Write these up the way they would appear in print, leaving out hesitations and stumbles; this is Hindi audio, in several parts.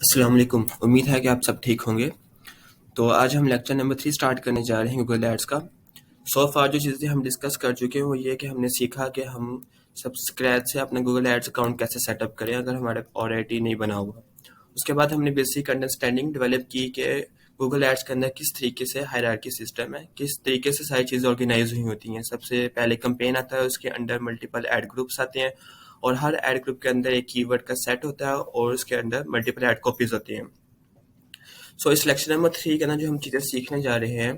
अस्सलाम वालेकुम। उम्मीद है कि आप सब ठीक होंगे। तो आज हम लेक्चर नंबर 3 स्टार्ट करने जा रहे हैं गूगल एड्स का। सो फार जो चीज़ें हम डिस्कस कर चुके हैं वो ये कि हमने सीखा कि हम सब स्क्रैच से अपना गूगल एड्स अकाउंट कैसे सेटअप करें अगर हमारा ऑलरेडी नहीं बना हुआ। उसके बाद हमने बेसिक अंडरस्टैंडिंग डेवलप की कि गूगल एड्स के अंदर किस तरीके से हायरार्की सिस्टम है, किस तरीके से सारी चीज़ें ऑर्गेनाइज हुई होती हैं। सबसे पहले कैंपेन आता है, उसके अंडर मल्टीपल एड ग्रुप्स आते हैं और हर एड ग्रुप के अंदर एक कीवर्ड का सेट होता है और उसके अंदर मल्टीपल एड कॉपीज होती हैं। सो इस लेक्चर नंबर 3 के अंदर जो हम चीज़ें सीखने जा रहे हैं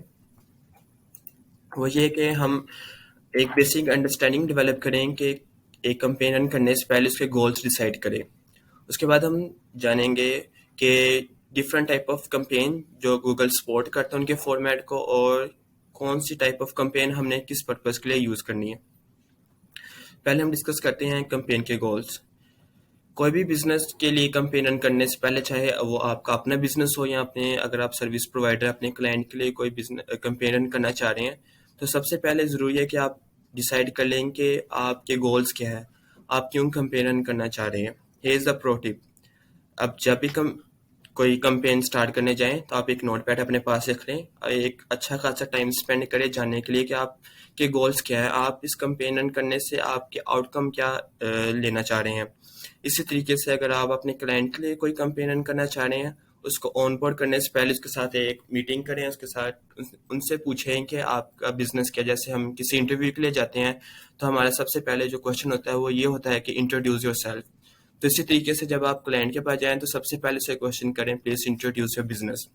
वो ये कि हम एक बेसिक अंडरस्टैंडिंग डेवलप करें कि एक कैंपेन रन करने से पहले उसके गोल्स डिसाइड करें। उसके बाद हम जानेंगे कि डिफरेंट टाइप ऑफ कैंपेन जो गूगल सपोर्ट करता है उनके फॉर्मेट को और कौन सी टाइप ऑफ कैंपेन हमने किस पर्पज़ के लिए यूज़ करनी है। पहले हम डिस्कस करते हैं कैंपेन के गोल्स। कोई भी बिजनेस के लिए कैंपेन रन करने से पहले, चाहे वो आपका अपना बिजनेस हो या अपने अगर आप सर्विस प्रोवाइडर अपने क्लाइंट के लिए कोई बिजनेस कैंपेन रन करना चाह रहे हैं, तो सबसे पहले ज़रूरी है कि आप डिसाइड कर लें कि आपके गोल्स क्या है, आप क्यों कैंपेन रन करना चाह रहे हैं। Here is the pro tip. अब जब भी कोई कैंपेन स्टार्ट करने जाएं तो आप एक नोटपैड अपने पास रख लें और एक अच्छा खासा टाइम स्पेंड करें जानने के लिए कि आपके गोल्स क्या है, आप इस कैंपेन रन करने से आपके आउटकम क्या लेना चाह रहे हैं। इसी तरीके से अगर आप अपने क्लाइंट के लिए कोई कैंपेन रन करना चाह रहे हैं, उसको ऑन बोर्ड करने से पहले उसके साथ एक मीटिंग करें, उसके साथ उनसे पूछें कि आपका बिजनेस क्या। जैसे हम किसी इंटरव्यू के लिए जाते हैं तो हमारा सबसे पहले जो क्वेश्चन होता है वो ये होता है कि इंट्रोड्यूस योर सेल्फ। तो इसी तरीके से जब आप क्लाइंट के पास जाएं तो सबसे पहले से क्वेश्चन करें, प्लीज इंट्रोड्यूस योर बिजनेस।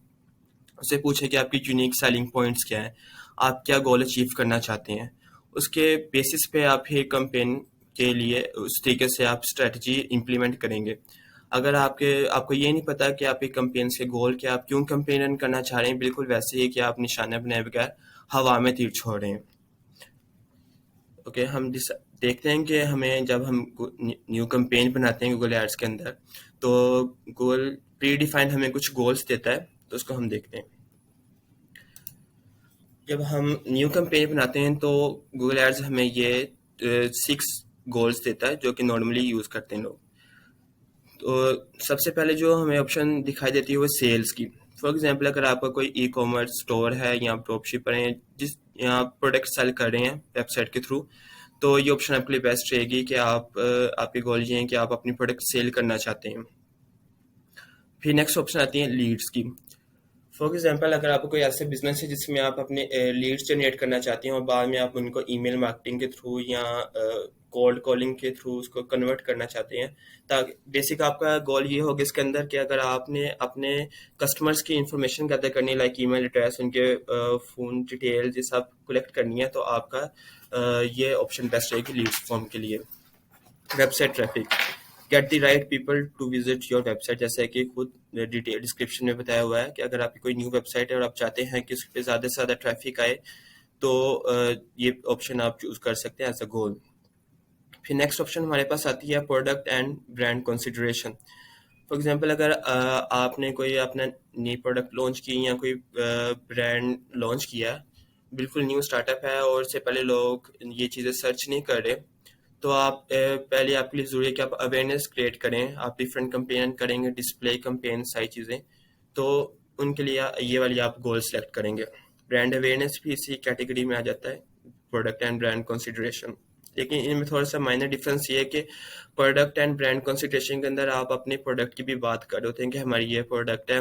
उससे पूछें कि आपकी यूनिक सेलिंग पॉइंट्स क्या है, आप क्या गोल अचीव करना चाहते हैं। उसके बेसिस पे आप ही कैंपेन के लिए उस तरीके से आप स्ट्रेटजी इम्प्लीमेंट करेंगे। अगर आपको ये नहीं पता कि आपके कैंपेन के गोल क्या, आप क्यों कैंपेन रन करना चाह रहे हैं, बिल्कुल वैसे ही कि आप निशाना बनाए बगैर हवा में तीर छोड़ रहे हैं। ओके, हम देखते हैं कि हमें जब हम न्यू कैंपेन बनाते हैं गूगल एड्स के अंदर तो गूगल प्री डिफाइंड हमें कुछ गोल्स देता है, तो उसको हम देखते हैं। जब हम न्यू कैंपेन बनाते हैं तो गूगल एड्स हमें ये 6 गोल्स देता है जो कि नॉर्मली यूज़ करते हैं लोग। तो सबसे पहले जो हमें ऑप्शन दिखाई देती है वो सेल्स की। फॉर एग्जांपल अगर आपका कोई ई कॉमर्स स्टोर है या आप ड्रॉप शिपर हैं जिस यहाँ प्रोडक्ट सेल कर रहे हैं वेबसाइट के थ्रू, तो ये ऑप्शन आपके लिए बेस्ट रहेगी कि आपके गोल ये हैं कि आप अपनी प्रोडक्ट सेल करना चाहते हैं। फिर नेक्स्ट ऑप्शन आती है लीड्स की। फॉर एग्जांपल अगर आपको कोई ऐसे बिजनेस है जिसमें आप अपने लीड्स जनरेट करना चाहते हैं और बाद में आप उनको ईमेल मार्केटिंग के थ्रू या कोल्ड कॉलिंग के थ्रू उसको कन्वर्ट करना चाहते हैं, ताकि बेसिक आपका गोल ये होगा इसके अंदर कि अगर आपने अपने कस्टमर्स की इंफॉर्मेशन गैदर करनी है, लाइक ईमेल एड्रेस, उनके फ़ोन डिटेल्स, ये सब कलेक्ट करनी है, तो आपका ये ऑप्शन बेस्ट रहेगी लीड्स फॉर्म के लिए। Website traffic, get the right people to visit your website. जैसे कि खुद डिटेल डिस्क्रिप्शन में बताया हुआ है कि अगर आपकी कोई न्यू वेबसाइट है और आप चाहते हैं कि उस पर ज़्यादा से ज़्यादा ट्रैफिक आए, तो ये ऑप्शन आप चूज़ कर सकते हैं एज अ गोल। फिर नेक्स्ट ऑप्शन हमारे पास आती है product and brand consideration. For example अगर आपने कोई अपना नई प्रोडक्ट लॉन्च की या कोई ब्रांड लॉन्च किया, बिल्कुल न्यू स्टार्टअप है और इससे पहले लोग ये चीज़ें सर्च नहीं कर रहे, तो आप पहले आपके लिए ज़रूरी है कि आप अवेयरनेस क्रिएट करें। आप डिफरेंट कैंपेन करेंगे, डिस्प्ले कैंपेन, सारी चीज़ें, तो उनके लिए ये वाली आप गोल सेलेक्ट करेंगे। ब्रांड अवेयरनेस भी इसी कैटेगरी में आ जाता है, प्रोडक्ट एंड ब्रांड कंसिडरेशन। लेकिन इनमें थोड़ा सा माइनर डिफरेंस ये है कि प्रोडक्ट एंड ब्रांड कंसिडरेशन के अंदर आप अपने प्रोडक्ट की भी बात कर रहे होते हैं कि हमारी ये प्रोडक्ट है,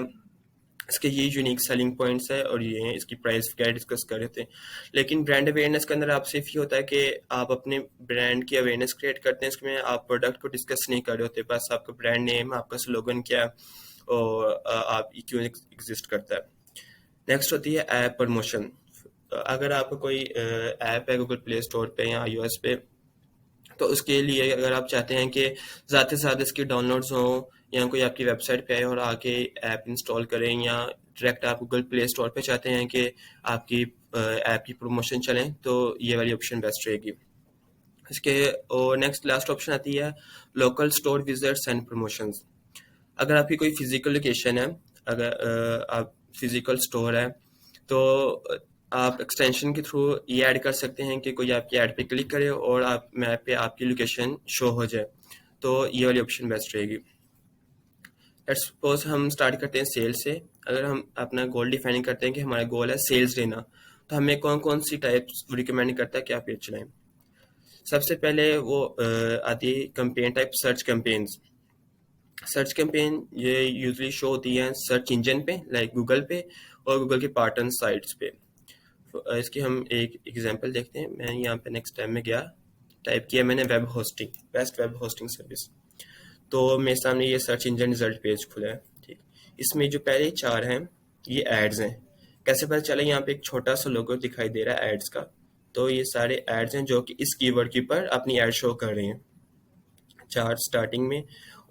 इसके ये यूनिक सेलिंग पॉइंट्स है और ये हैं, इसकी प्राइस क्या डिस्कस कर रहे थे। लेकिन ब्रांड अवेयरनेस के अंदर आप सिर्फ ये होता है कि आप अपने ब्रांड की अवेयरनेस क्रिएट करते हैं, इसमें आप प्रोडक्ट को डिस्कस नहीं कर रहे होते, बस आपका ब्रांड नेम, आपका स्लोगन क्या है और आप ये क्यों एग्जिस्ट करता है। नेक्स्ट होती है ऐप प्रमोशन। अगर आपका कोई ऐप है गूगल प्ले स्टोर पे या iOS पे, तो उसके लिए अगर आप चाहते हैं कि ज़्यादा से ज़्यादा इसकी डाउनलोड्स हों या कोई आपकी वेबसाइट पे आए और आके ऐप इंस्टॉल करें, या डायरेक्ट आप गूगल प्ले स्टोर पे चाहते हैं कि आपकी ऐप की प्रमोशन चलें, तो ये वाली ऑप्शन बेस्ट रहेगी। इसके और नेक्स्ट लास्ट ऑप्शन आती है local store visits and promotions. अगर आपकी कोई फिजिकल लोकेशन है, अगर आप फिजिकल स्टोर है, तो आप एक्सटेंशन के थ्रू ये ऐड कर सकते हैं कि कोई आपकी ऐड पे क्लिक करे और आप मैप पे आपकी लोकेशन शो हो जाए, तो ये वाली ऑप्शन बेस्ट रहेगी। लेट्स सपोज हम स्टार्ट करते हैं सेल से। अगर हम अपना गोल डिफाइन करते हैं कि हमारा गोल है सेल्स लेना, तो हमें कौन कौन सी टाइप्स रिकमेंड करता है कि आप पेज चलाएं। सबसे पहले वो आती है campaign type search campaigns. Search campaign ये यूजली शो होती है सर्च इंजन पे लाइक गूगल पे और गूगल के पार्टनर साइट्स पे। इसकी हम एक एग्जांपल देखते हैं। मैं यहाँ पे नेक्स्ट टाइम में गया, टाइप किया मैंने web hosting, best web hosting service, तो मेरे सामने ये सर्च इंजन रिजल्ट पेज खुला है। ठीक, इसमें जो पहले चार हैं ये एड्स हैं। कैसे पता चला? यहाँ पे एक छोटा सा लोगो दिखाई दे रहा है एड्स का, तो ये सारे एड्स हैं जो कि इस कीवर्ड के ऊपर अपनी एड शो कर रहे हैं, चार स्टार्टिंग में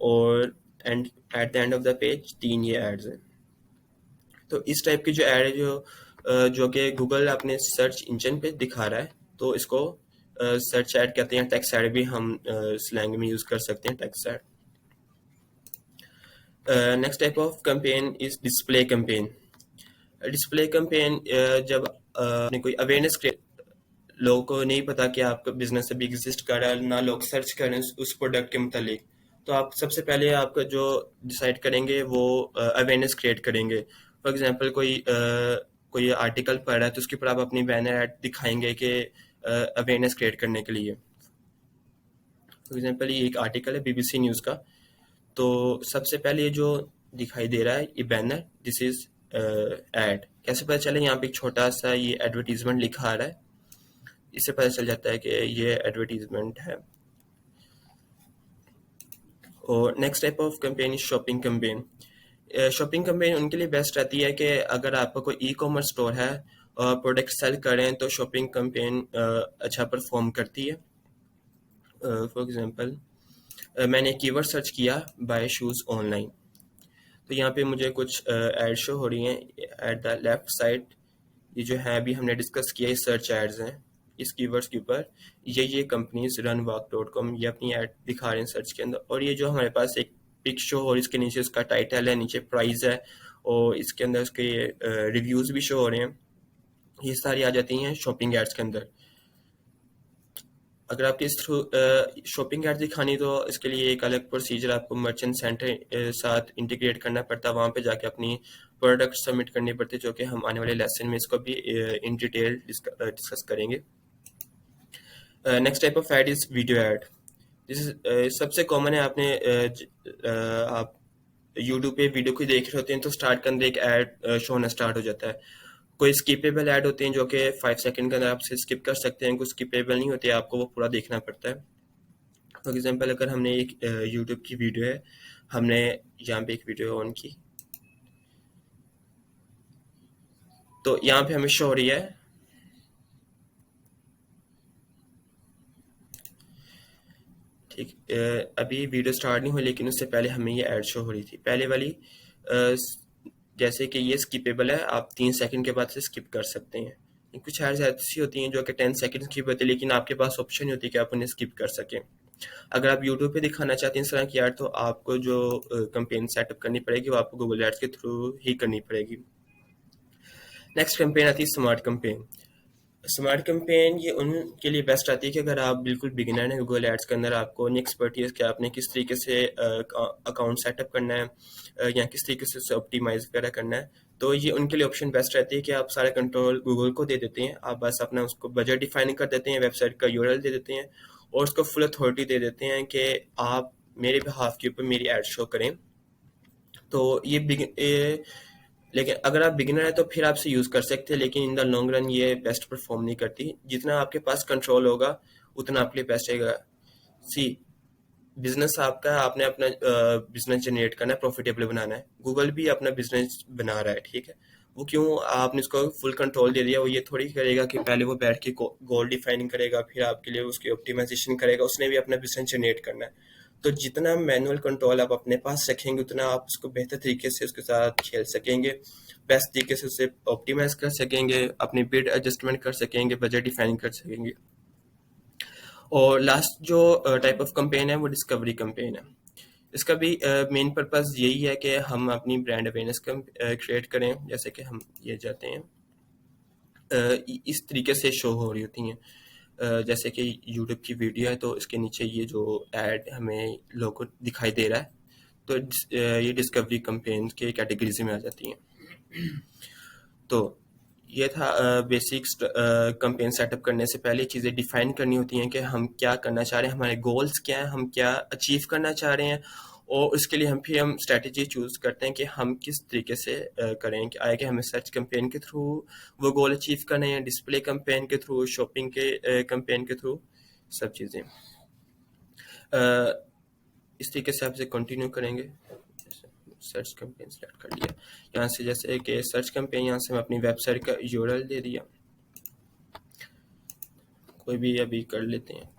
और and at the end of the page तीन ये एड्स हैं। तो इस टाइप की जो एड है जो कि गूगल अपने सर्च इंजन पे दिखा रहा है, तो इसको सर्च एड कहते हैं। टेक्स्ट एड भी हम स्लैंग में यूज कर सकते हैं, text ad. Next type of campaign is display campaign. Display campaign जब आपने कोई अवेयरनेस क्रिएट, लोगों को नहीं पता कि आपका बिजनेस अभी एग्जिस्ट कर रहा है, ना लोग सर्च कर रहे हैं उस प्रोडक्ट के मुतालिक, तो आप सबसे पहले आपका जो डिसाइड करेंगे वो अवेयरनेस क्रिएट करेंगे। फॉर एग्जांपल कोई आर्टिकल पढ़ रहा है तो उसके ऊपर आप अपनी बैनर ऐड दिखाएंगे कि अवेयरनेस क्रिएट करने के लिए। फॉर एग्जांपल ये एक आर्टिकल है बीबीसी न्यूज़ का, तो सबसे पहले ये जो दिखाई दे रहा है ये बैनर, दिस इज एड। कैसे पता चले? यहाँ पे एक छोटा सा ये एडवर्टीजमेंट लिखा आ रहा है, इससे पता चल जाता है कि ये एडवर्टीजमेंट है। और next type of campaign is shopping campaign. Shopping campaign उनके लिए बेस्ट रहती है कि अगर आपका कोई ई कॉमर्स स्टोर है और प्रोडक्ट सेल करें तो शॉपिंग कैंपेन अच्छा परफॉर्म करती है। फॉर एग्जांपल मैंने कीवर्ड सर्च किया बाय शूज़ ऑनलाइन, तो यहाँ पे मुझे कुछ एड शो हो रही हैं एट द लेफ्ट साइड। ये जो है अभी हमने डिस्कस किया, ये सर्च एड्स हैं इस कीवर्ड्स के ऊपर। ये कंपनीज runwalk.com ये अपनी ऐड दिखा रहे हैं सर्च के अंदर, और ये जो हमारे पास एक पिक शो और इसके नीचे उसका टाइटल है, नीचे प्राइस है और इसके अंदर उसके रिव्यूज भी शो हो रहे हैं, ये सारी आ जाती हैं शॉपिंग एड्स के अंदर। अगर आपके इस थ्रू शॉपिंग एड दिखानी तो इसके लिए एक अलग प्रोसीजर आपको मर्चेंट सेंटर साथ इंटीग्रेट करना पड़ता है, वहाँ पे जाके अपनी प्रोडक्ट सबमिट करनी पड़ती है, जो कि हम आने वाले लेसन में इसको भी इन डिटेल डिस्कस करेंगे। Next type of ad is video ad. सबसे कॉमन है, आप यूट्यूब पे वीडियो को देख रहे होते हैं तो स्टार्ट के अंदर एक ऐड शो होना स्टार्ट हो जाता है। कोई स्किपेबल ऐड होते हैं जो कि 5 सेकंड के अंदर आप स्किप कर सकते हैं, कुछ स्किपेबल नहीं होते, आपको वो पूरा देखना पड़ता है। फॉर एग्जांपल अगर हमने एक यूट्यूब की वीडियो है, हमने यहाँ पे एक वीडियो ऑन की, तो यहाँ पे हमें शो हो रही है ठीक। अभी वीडियो स्टार्ट नहीं हुई लेकिन उससे पहले हमें ये ऐड शो हो रही थी, पहले वाली। जैसे कि ये स्किपेबल है, आप 3 सेकंड के बाद से स्किप कर सकते हैं। कुछ एड्स ऐसी होती हैं जो कि 10 सेकंड की होती है लेकिन आपके पास ऑप्शन नहीं होती कि आप उन्हें स्किप कर सकें। अगर आप यूट्यूब पे दिखाना चाहते हैं इस तरह की ऐड, तो आपको जो कैंपेन सेटअप करनी पड़ेगी वो आपको गूगल एड्स के थ्रू ही करनी पड़ेगी। नेक्स्ट कैंपेन आती है स्मार्ट कैंपेन। स्मार्ट कैंपेन ये उनके लिए बेस्ट आती है कि अगर आप बिल्कुल बिगिनर हैं गूगल एड्स के अंदर, आपको नहीं एक्सपर्टीज कि आपने किस तरीके से अकाउंट सेटअप करना है या किस तरीके से उसे ऑप्टिमाइज वगैरह करना है, तो ये उनके लिए ऑप्शन बेस्ट रहती है कि आप सारा कंट्रोल गूगल को दे देते हैं। आप बस अपना उसको बजट डिफाइन कर देते हैं, वेबसाइट का यूआरएल दे देते हैं और उसको फुल अथॉरिटी दे देते हैं कि आप मेरे बिहाफ के ऊपर मेरी एड शो करें। तो लेकिन अगर आप बिगिनर है तो फिर आप इसे यूज़ कर सकते हैं, लेकिन इन द लॉन्ग रन ये बेस्ट परफॉर्म नहीं करती। जितना आपके पास कंट्रोल होगा उतना आपके लिए बेस्ट रहेगा। सी, बिजनेस आपका है, आपने अपना बिजनेस जनरेट करना है, प्रॉफिटेबल बनाना है। गूगल भी अपना बिजनेस बना रहा है, ठीक है। वो क्यों आपने उसको फुल कंट्रोल दे दिया? वो ये थोड़ी करेगा कि पहले वो बैठ के गोल डिफाइनिंग करेगा फिर आपके लिए उसकी ऑप्टिमाइजेशन करेगा, उसने भी अपना बिजनेस जनरेट करना है। तो जितना मैनुअल कंट्रोल आप अपने पास रखेंगे उतना आप उसको बेहतर तरीके से उसके साथ खेल सकेंगे, बेस्ट तरीके से उसे ऑप्टिमाइज कर सकेंगे, अपनी बिड एडजस्टमेंट कर सकेंगे, बजट डिफाइन कर सकेंगे। और लास्ट जो टाइप ऑफ कैंपेन है वो डिस्कवरी कैंपेन है। इसका भी मेन पर्पस यही है कि हम अपनी ब्रांड अवेयरनेस क्रिएट करें। जैसे कि हम ये जाते हैं, इस तरीके से शो हो रही होती हैं। जैसे कि यूट्यूब की वीडियो है तो इसके नीचे ये जो ऐड हमें लोगो दिखाई दे रहा है, तो ये डिस्कवरी कैंपेन के कैटेगरीज में आ जाती हैं। तो ये था बेसिक कैंपेन सेटअप करने से पहले चीज़ें डिफाइन करनी होती हैं कि हम क्या करना चाह रहे हैं, हमारे गोल्स क्या हैं, हम क्या अचीव करना चाह रहे हैं, और उसके लिए हम स्ट्रेटजी चूज़ करते हैं कि हम किस तरीके से करें, कि आए कि हमें सर्च कैंपेन के थ्रू वो गोल अचीव करने हैं, डिस्प्ले कैंपेन के थ्रू, शॉपिंग के कैंपेन के थ्रू, सब चीज़ें इस तरीके से आपसे कंटिन्यू करेंगे। सर्च कैंपेन सेलेक्ट कर लिया, यहाँ से जैसे कि सर्च कैंपेन, यहाँ से मैं अपनी वेबसाइट का यूआरएल दे दिया, कोई भी अभी कर लेते हैं।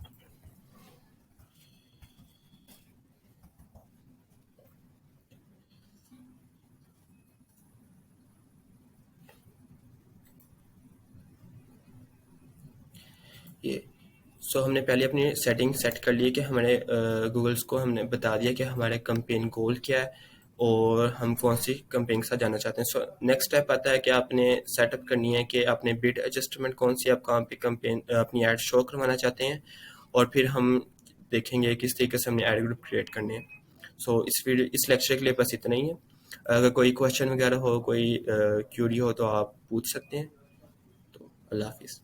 ये हमने पहले अपनी सेटिंग सेट कर ली कि हमारे गूगल्स को हमने बता दिया कि हमारे कैंपेन गोल क्या है और हम कौन सी कैंपेन के साथ जाना चाहते हैं। नेक्स्ट स्टेप आता है कि आपने सेटअप करनी है कि आपने बिड एडजस्टमेंट कौन सी आप कहाँ पे कैंपेन अपनी ऐड शो करवाना चाहते हैं, और फिर हम देखेंगे किस तरीके से हमने ऐड ग्रुप क्रिएट करने हैं। इस लेक्चर के लिए बस इतना ही है। अगर कोई क्वेश्चन वगैरह हो, कोई क्यूरी हो, तो आप पूछ सकते हैं। तो अल्लाह हाफिज़।